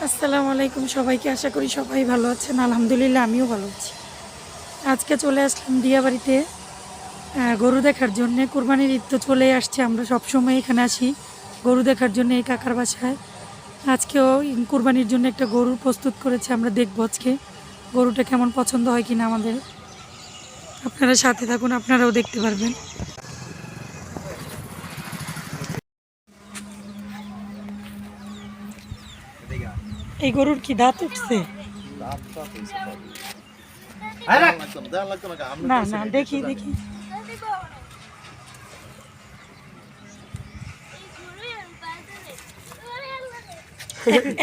আসসালামু আলাইকুম সবাইকে, আশা করি সবাই ভালো আছেন। আলহামদুলিল্লাহ আমিও ভালো আছি। আজকে চলে আসলাম দিয়াবাড়িতে গরু দেখার জন্য। কুরবানির ঈদ তো চলে আসছে, আমরা সবসময় এখানে আসি গরু দেখার জন্য এই কাকার বাসায়। আজকেও কুরবানির জন্য একটা গরু প্রস্তুত করেছে, আমরা দেখব আজকে গরুটা কেমন পছন্দ হয় কিনা আমাদের। আপনারা সাথে থাকুন, আপনারাও দেখতে পারবেন। এই গরুর কি দাঁত উঠছে? না না, দেখি দেখি।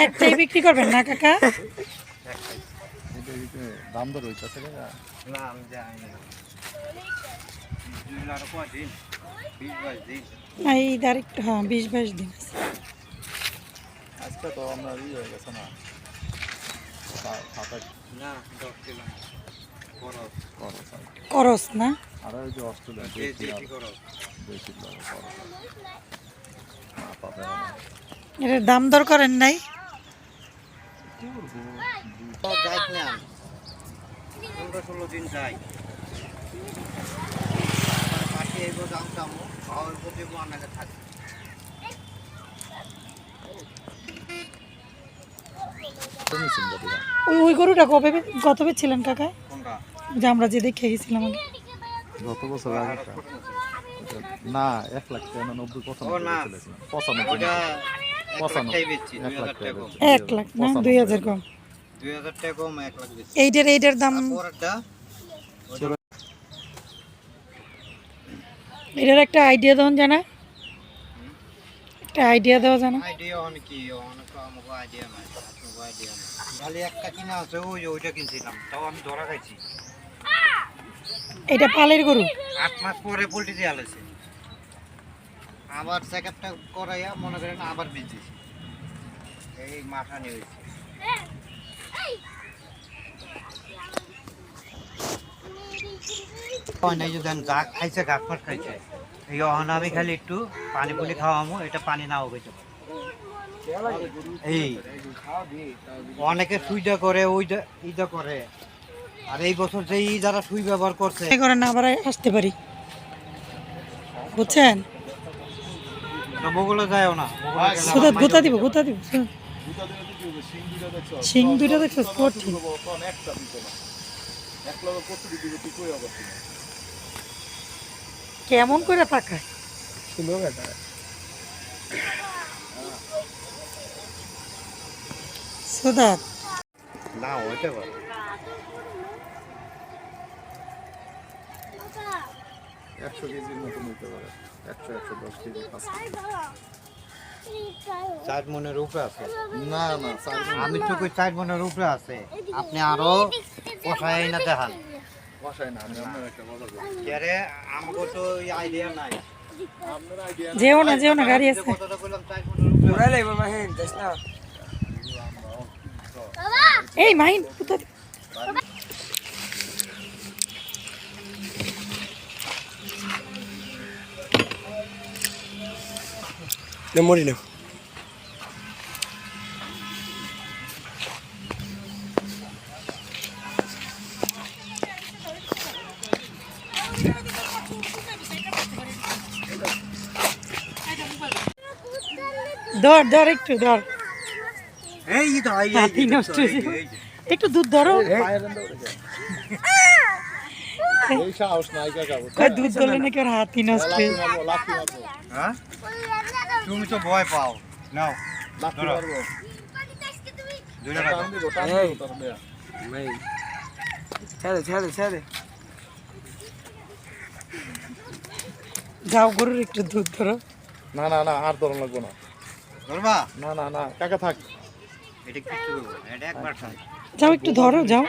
একটাই বিক্রি করবেন না কাকা? দাম দর হইতাছে না, আমি জানি না। 20-22 দিন। এই ডাইরেক্ট, হ্যাঁ 20-22 দিন আছে। আজকে তো আমরা হয়ে গেছে না, না 10 কিলো করস না? আর ওই যে অস্ট্রেলিয়া এর দাম দর করেন নাই? যাই না 15-16 দিন যাই। পাশে এই দাম চামো খাওয়ার প্রতি আপনাকে থাকে। ওই গরুটা কত ছিলেন কাকা? কোনটা? যে আমরা যে দেখে গেছিলাম আগে, গত বছর আগে না 1,90,95 ওটা 1 লাখ না 2,000 কম। 2000 টাকা কম 1 লাখ বেশি। এইটার দাম, এটার একটা আইডিয়া দেন জানা, একটা আইডিয়া দেওয়া জানা। আইডিয়া অনেক কি অনেক আমাকে আইডিয়া নাই, আইডিয়া নাই। খালি একটা কিনা আছে, ওইটা কিনছিলাম, তাও আমি ধরা খাইছি। এটা পালের গরু? 8 মাস পরে পোল্ট্রি দিয়ে আলেছে, আবার চেকআপটা করাইয়া মনে করেন আবার বেঁচেছি। এই মাথা নিয়ে হয়েছে। যা খাইছে ঘাস ফাট খাইছে, এই অহনা আমি খালি একটু পানি পুনি খাওয়ামো, এটা পানি নাও হইতে পারে। এই অনেকে সুইটা করে, ওইটা ইটা করে। আর এই বছর যেই যারা সুই ব্যবহার করছে করে না, আবার আসতে পারি, বুঝছেন? বগুলো যায়ও না, শুধু গুতা দিব সিং দুইটা দেখছো ঠিক। কেমন করে তাকায় সুদাত না হইতে পারে। 100 কেজির মতন হইতে পারে, 100-110 কেজি। 4 মনের উপরে আছে। না না, আমি তো কই 4 মনের উপরে আছে। আপনি আরো কষাই না দেখান। বসায় না, আমি আপনার একটা কথা বলি। আরে আমাকে তো এই আইডিয়া নাই। আপনার আইডিয়া যেও না গাড়ি আছে। কতটা কইলাম 4 মনের উপরে। উড়াই লাইব মাহিন যাস না। এই মাইন গুতা দিব। মরি না। ধর একটু ধর। এই তো হাতি নষ্ট হয়েছে। একটু দুধ ধরো। এই সাহস নাই কাকা। দুধ ধরলে নাকি ওর হাতি নষ্ট হয়ে যায়। লাঠি মারবো। হ্যাঁ তুমি তো ভয় পাও। নাও লাঠি মারবো। দুইটা রাখো। টান দিব তোর মেয়া। মাই ছেড়ে যাও গরুর একটু দুধ ধরো। না না না, আর ধরন লাগবো না। ধরবা? না না না কাকা থাক। এটা কিচ্ছু করবো না, এটা একবার খাই। যাও একটু ধরো, যাও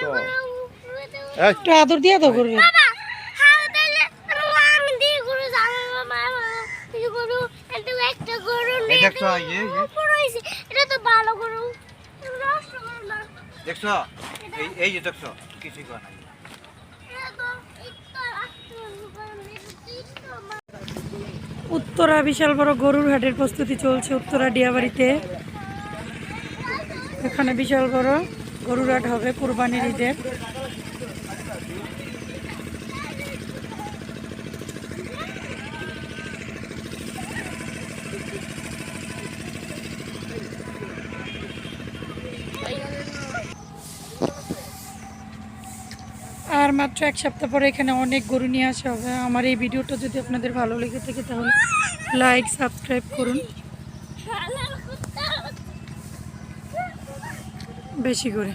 এই একটু আদর দিয়ে দাও গরুর। এই দেখছো এটা তো ভালো গরু। দেখছো এই যে দেখছো কিছুই করে নাই। উত্তরা বিশাল বড় গরুর হাটের প্রস্তুতি চলছে উত্তরা ডিয়াবাড়িতে। এখানে বিশাল বড় গরুর হাট হবে কুরবানির ঈদের। আর মাত্র 1 সপ্তাহ পরে এখানে অনেক গরু নিয়ে আসা হবে। আমার এই ভিডিওটা যদি আপনাদের ভালো লেগে থাকে তাহলে লাইক সাবস্ক্রাইব করুন বেশি করে।